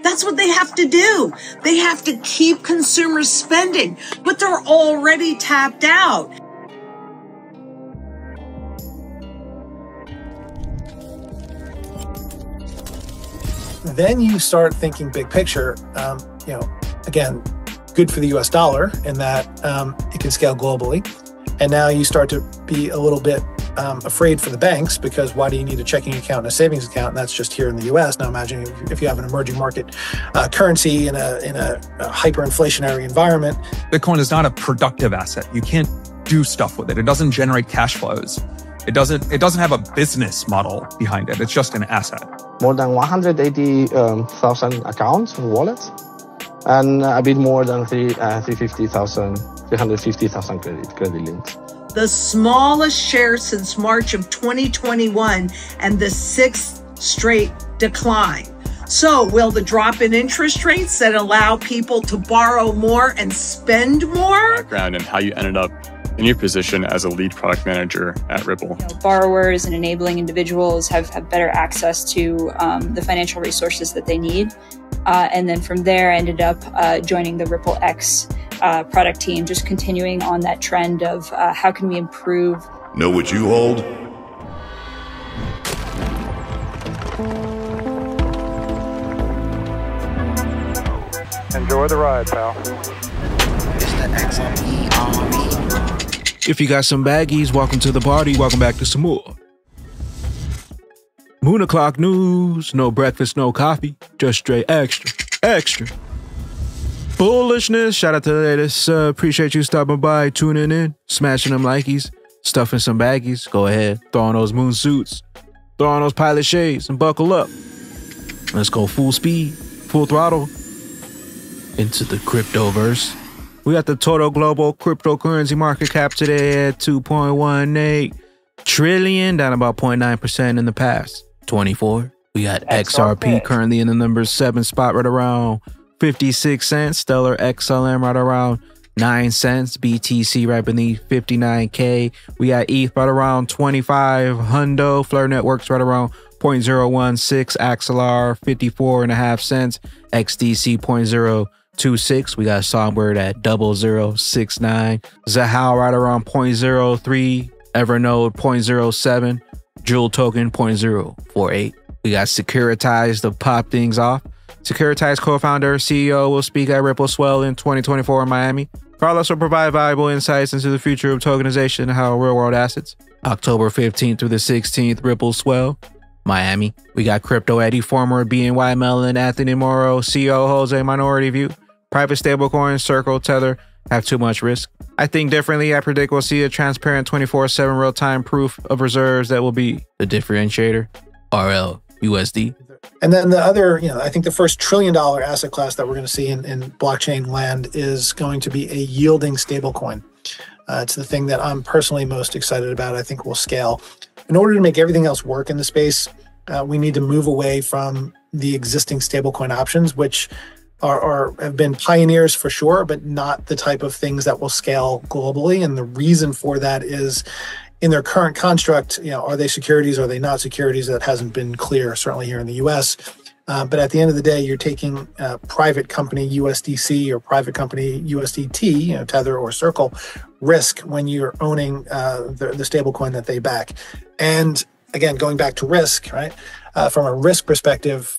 That's what they have to do. They have to keep consumers spending, but they're already tapped out. Then you start thinking big picture, again, good for the US dollar in that it can scale globally. And now you start to be a little bit afraid for the banks, because why do you need a checking account and a savings account? And that's just here in the US. Now imagine if you have an emerging market currency in a hyperinflationary environment. Bitcoin is not a productive asset. You can't do stuff with it. It doesn't generate cash flows. It doesn't have a business model behind it. It's just an asset. More than 180,000 accounts and wallets, and a bit more than 350,000 credit links. The smallest share since March of 2021 and the sixth straight decline. So will the drop in interest rates that allow people to borrow more and spend more? Background and how you ended up in your position as a lead product manager at Ripple. Borrowers and enabling individuals have better access to the financial resources that they need. And then from there, I ended up joining the Ripple X product team, just continuing on that trend of how can we improve. Know what you hold? Enjoy the ride, pal. It's the XRP Army. If you got some baggies, welcome to the party. Welcome back to some more Moon o'clock news. No breakfast, no coffee, just straight extra bullishness. Shout out to the latest. Appreciate you stopping by, tuning in, smashing them likeys, stuffing some baggies. Go ahead, throw on those moon suits, throw on those pilot shades, and buckle up. Let's go full speed, full throttle into the cryptoverse. We got the total global cryptocurrency market cap today at 2.18 trillion, down about 0.9% in the past 24. We got XRP currently in the number 7 spot, right around 56 cents. Stellar XLM right around 9 cents. BTC right beneath 59K. We got ETH right around 25 hundo. Flare Networks right around 0.016. Axelar 54.5 cents. XDC 0.026. We got Songbird at 0069. Zahao right around 0.03. Evernode 0.07. Jewel token 0.048. We got Securitize to pop things off. Securitize co-founder, CEO will speak at Ripple Swell in 2024 in Miami. Carlos will provide valuable insights into the future of tokenization and how real-world assets. October 15th through the 16th, Ripple Swell, Miami. We got Crypto Eddie, former BNY Mellon, Anthony Morrow, CEO holds a minority view. Private stablecoins, Circle, Tether have too much risk. I think differently. I predict we'll see a transparent 24/7 real-time proof of reserves that will be the differentiator. RL USD. And then the other, I think the first $1 trillion asset class that we're going to see in blockchain land is going to be a yielding stablecoin. It's the thing that I'm personally most excited about. I think will scale. In order to make everything else work in the space, we need to move away from the existing stablecoin options, which have been pioneers for sure, but not the type of things that will scale globally. And the reason for that is, in their current construct, are they securities? Are they not securities? That hasn't been clear, certainly here in the US. But at the end of the day, you're taking private company USDC or private company USDT, Tether or Circle, risk when you're owning the stable coin that they back. And again, going back to risk, right? From a risk perspective,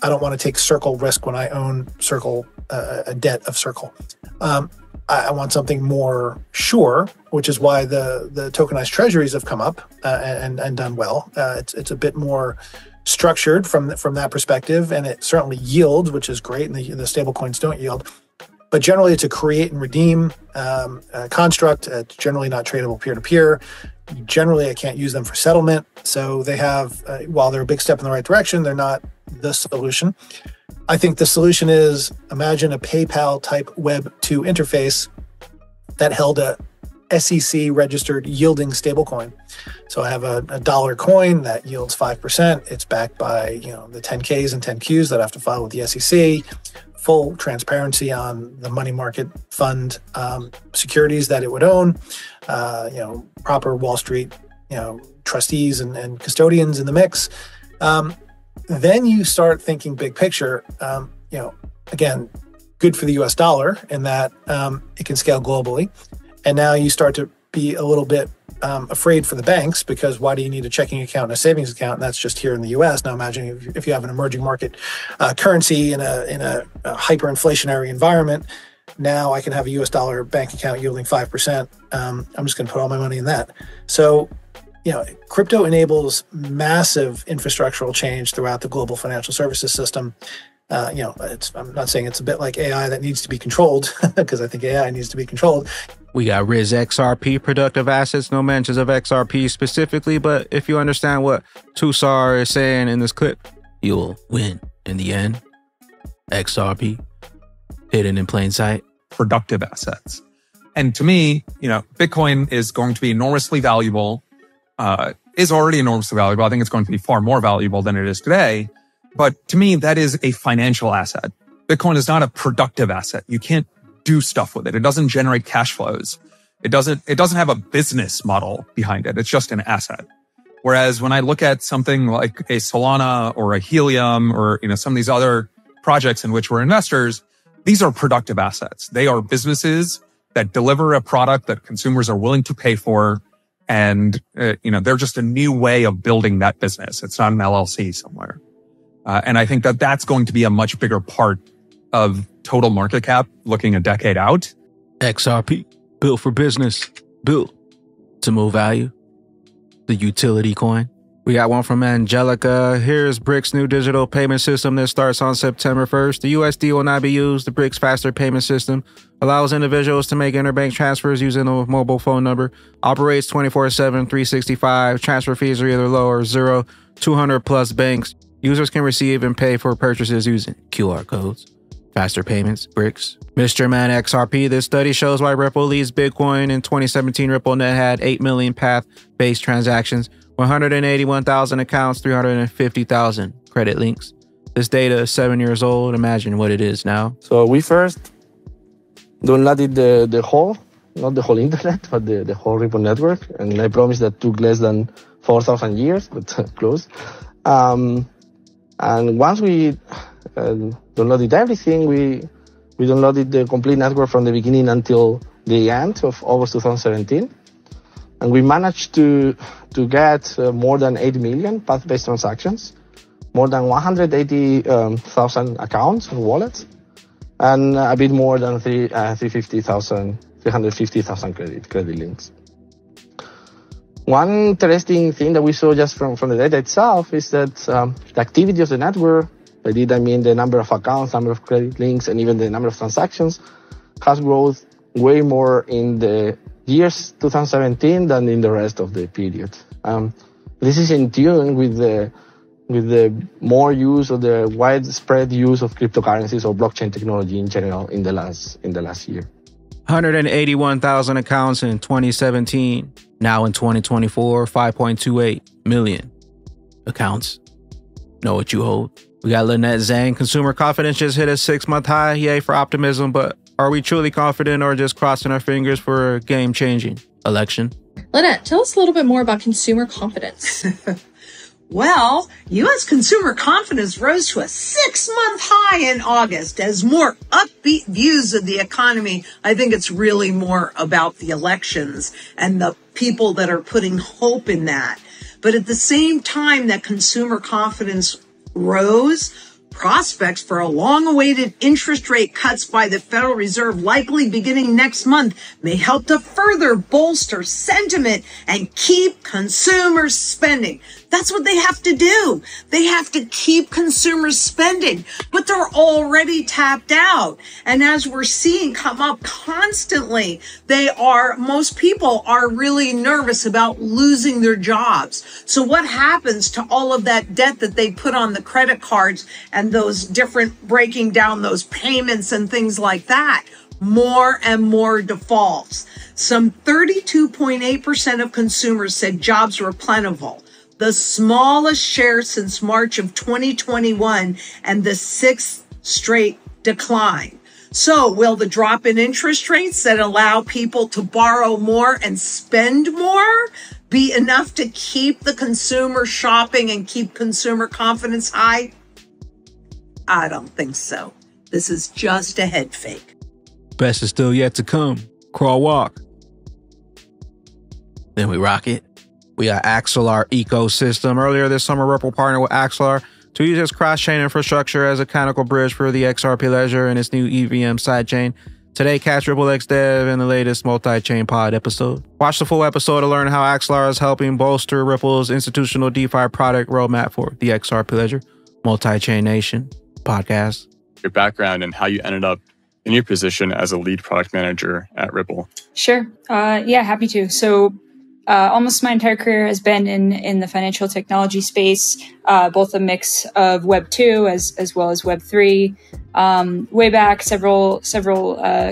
I don't want to take Circle risk when I own Circle, a debt of Circle. I want something more sure, which is why the tokenized treasuries have come up and done well. It's a bit more structured from that perspective, and it certainly yields, which is great, and the stable coins don't yield. But generally, it's a create and redeem construct. It's generally not tradable peer-to-peer. Generally, I can't use them for settlement. So they have, while they're a big step in the right direction, they're not the solution. I think the solution is, imagine a PayPal type Web 2 interface that held a SEC registered yielding stablecoin. So I have a dollar coin that yields 5%. It's backed by the 10Ks and 10Qs that I have to file with the SEC. Full transparency on the money market fund securities that it would own. Proper Wall Street trustees and custodians in the mix. then you start thinking big picture. Again, good for the US dollar in that it can scale globally. And now you start to be a little bit afraid for the banks, because why do you need a checking account and a savings account? And that's just here in the US. Now imagine if you have an emerging market currency in a hyperinflationary environment. Now I can have a US dollar bank account yielding 5%. I'm just going to put all my money in that. So, crypto enables massive infrastructural change throughout the global financial services system. I'm not saying it's a bit like AI that needs to be controlled, because I think AI needs to be controlled. We got Riz XRP productive assets, no mentions of XRP specifically, but if you understand what Tusar is saying in this clip, you'll win in the end. XRP, hidden in plain sight. Productive assets. And to me, Bitcoin is going to be enormously valuable, is already enormously valuable. I think it's going to be far more valuable than it is today. But to me, that is a financial asset. Bitcoin is not a productive asset. You can't do stuff with it. It doesn't generate cash flows. It doesn't have a business model behind it. It's just an asset. Whereas when I look at something like a Solana or a Helium or, some of these other projects in which we're investors, these are productive assets. They are businesses that deliver a product that consumers are willing to pay for. And, they're just a new way of building that business. It's not an LLC somewhere. And I think that that's going to be a much bigger part of total market cap looking a decade out. XRP, built for business, built to move value. The utility coin. We got one from Angelica. Here's BRICS' new digital payment system that starts on September 1st. The USD will not be used. The BRICS faster payment system allows individuals to make interbank transfers using a mobile phone number. Operates 24/7, 365. Transfer fees are either low or zero. 200 plus banks. Users can receive and pay for purchases using QR codes. Faster payments, BRICS. Mr. Man XRP, this study shows why Ripple leads Bitcoin. In 2017, RippleNet had 8 million path-based transactions, 181,000 accounts, 350,000 credit links. This data is 7 years old. Imagine what it is now. So we first downloaded the whole, not the whole internet, but the whole Ripple network. And I promise that took less than 4,000 years, but close. And once we downloaded everything, we downloaded the complete network from the beginning until the end of August 2017. And we managed to get more than 8 million path-based transactions, more than 180,000 accounts and wallets, and a bit more than 350,000 credit links. One interesting thing that we saw just from the data itself is that the activity of the network, by that I mean the number of accounts, number of credit links, and even the number of transactions, has grown way more in the years 2017 than in the rest of the period. This is in tune with the more use or the widespread use of cryptocurrencies or blockchain technology in general in the last year. 181,000 accounts in 2017. Now in 2024, 5.28 million accounts. Know what you hold. We got Lynette Zhang. Consumer confidence just hit a 6-month high. Yay for optimism, but are we truly confident or just crossing our fingers for a game-changing election? Lynette, tell us a little bit more about consumer confidence. Well, U.S. consumer confidence rose to a 6-month high in August. As more upbeat views of the economy, I think it's really more about the elections and the people that are putting hope in that. But at the same time that consumer confidence rose, prospects for a long-awaited interest rate cuts by the Federal Reserve, likely beginning next month, may help to further bolster sentiment and keep consumers spending. That's what they have to do. They have to keep consumers spending, but they're already tapped out. And as we're seeing come up constantly, most people are really nervous about losing their jobs. So what happens to all of that debt that they put on the credit cards and those different breaking down those payments and things like that? More and more defaults. Some 32.8% of consumers said jobs were plentiful, the smallest share since March of 2021 and the 6th straight decline. So will the drop in interest rates that allow people to borrow more and spend more? be enough to keep the consumer shopping and keep consumer confidence high? I don't think so. This is just a head fake. Best is still yet to come. Crawl, walk. Then we rock it. We got XLR ecosystem. Earlier this summer, Ripple partnered with XLR to use its cross-chain infrastructure as a canonical bridge for the XRP ledger and its new EVM sidechain. Today, catch RippleX Dev in the latest multi-chain pod episode. Watch the full episode to learn how XLR is helping bolster Ripple's institutional DeFi product roadmap for the XRP ledger. Multi-chain Nation podcast. Your background and how you ended up in your position as a lead product manager at Ripple. Sure. Yeah, happy to. So almost my entire career has been in the financial technology space, both a mix of Web 2 as well as Web 3. Way back several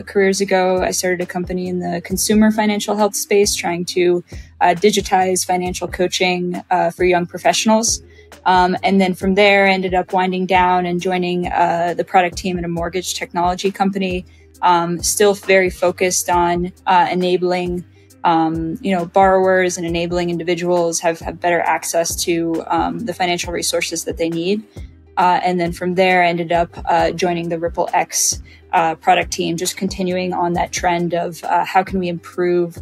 careers ago, I started a company in the consumer financial health space, trying to digitize financial coaching for young professionals. And then from there, I ended up winding down and joining the product team at a mortgage technology company, still very focused on enabling borrowers and enabling individuals have better access to the financial resources that they need. And then from there, I ended up joining the RippleX product team, just continuing on that trend of how can we improve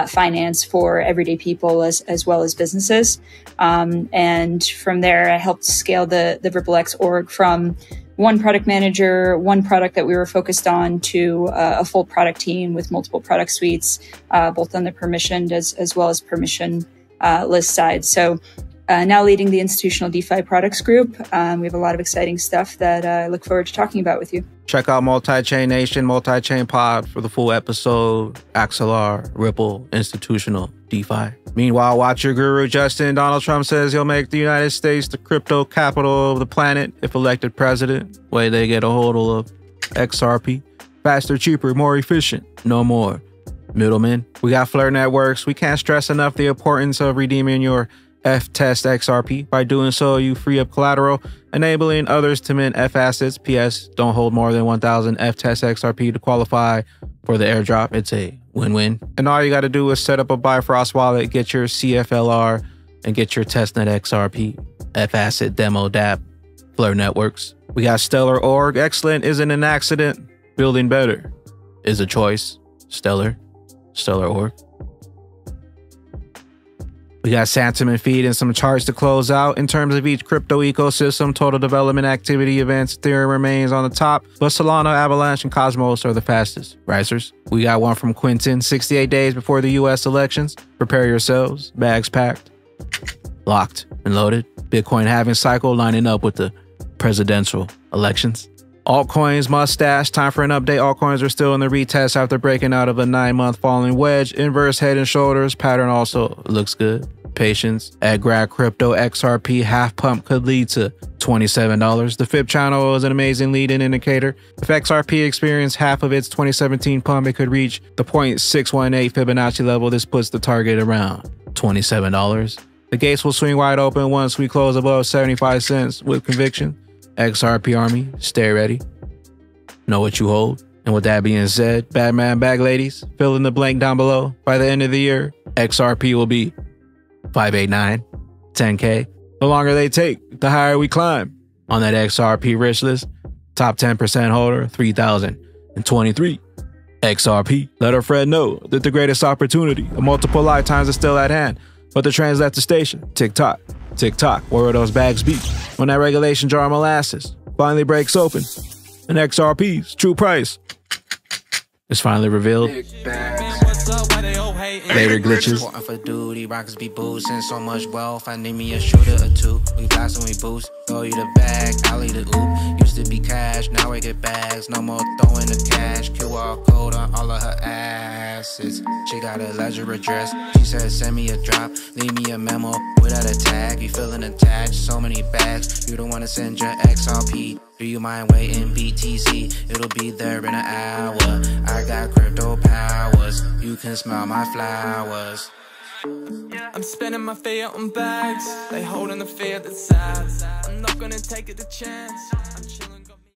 finance for everyday people as well as businesses. And from there, I helped scale the RippleX org from one product manager, one product that we were focused on, to a full product team with multiple product suites, both on the permissioned as well as permission list side. So now leading the institutional DeFi products group. We have a lot of exciting stuff that I look forward to talking about with you. Check out Multi-Chain Nation, Multi-Chain Pod for the full episode. XLR, Ripple, Institutional, DeFi. Meanwhile, watch your guru, Justin. Donald Trump says he'll make the United States the crypto capital of the planet if elected president. Way they get a hold of XRP. Faster, cheaper, more efficient. No more middlemen. We got Flare networks. We can't stress enough the importance of redeeming your F-Test XRP. By doing so, you free up collateral, enabling others to mint F-assets. P.S. Don't hold more than 1,000 F-Test XRP to qualify for the airdrop. It's a win-win. And all you got to do is set up a Bifrost wallet, get your CFLR, and get your testnet XRP. F-asset demo dApp. Flare networks. We got Stellar org. Excellent isn't an accident. Building better is a choice. Stellar org. We got sentiment feed and some charts to close out. In terms of each crypto ecosystem, total development activity events, Ethereum remains on the top, but Solana, Avalanche, and Cosmos are the fastest risers. We got one from Quentin, 68 days before the US elections. Prepare yourselves, bags packed, locked and loaded. Bitcoin halving cycle lining up with the presidential elections. Altcoins mustache. Time for an update. Altcoins are still in the retest after breaking out of a 9-month falling wedge. Inverse head and shoulders pattern also looks good. Patience. At grad crypto XRP half pump could lead to $27. The Fib channel is an amazing lead-in indicator. If XRP experienced half of its 2017 pump, it could reach the 0.618 Fibonacci level. This puts the target around $27. The gates will swing wide open once we close above 75 cents with conviction. XRP Army, stay ready. Know what you hold. And with that being said, Batman bag ladies, fill in the blank down below. By the end of the year, XRP will be 589, 10K. The longer they take, the higher we climb. On that XRP rich list, top 10% holder, 3,023. XRP. Let our friend know that the greatest opportunity of multiple lifetimes is still at hand. But the train's left the station. Tick-tock. Tick-tock. Where will those bags be? When that regulation jar of molasses finally breaks open and XRP's true price is finally revealed. Later glitches. For duty, rockets be boosting so much wealth. I need me a shooter or two. We blast and we boost. Throw you the bag, I'll eat the oop. Used to be cash, now we get bags. No more throwing the cash. QR code on all of her assets. She got a ledger address. She said send me a drop, leave me a memo without a tag. You feeling attached, so many bags. You don't want to send your XRP. Do you mind waiting BTC? It'll be there in an hour. I got crypto powers. You can smell my flowers. I'm spending my fiat on bags. They holding the fear that's sad. I'm not gonna take it a chance.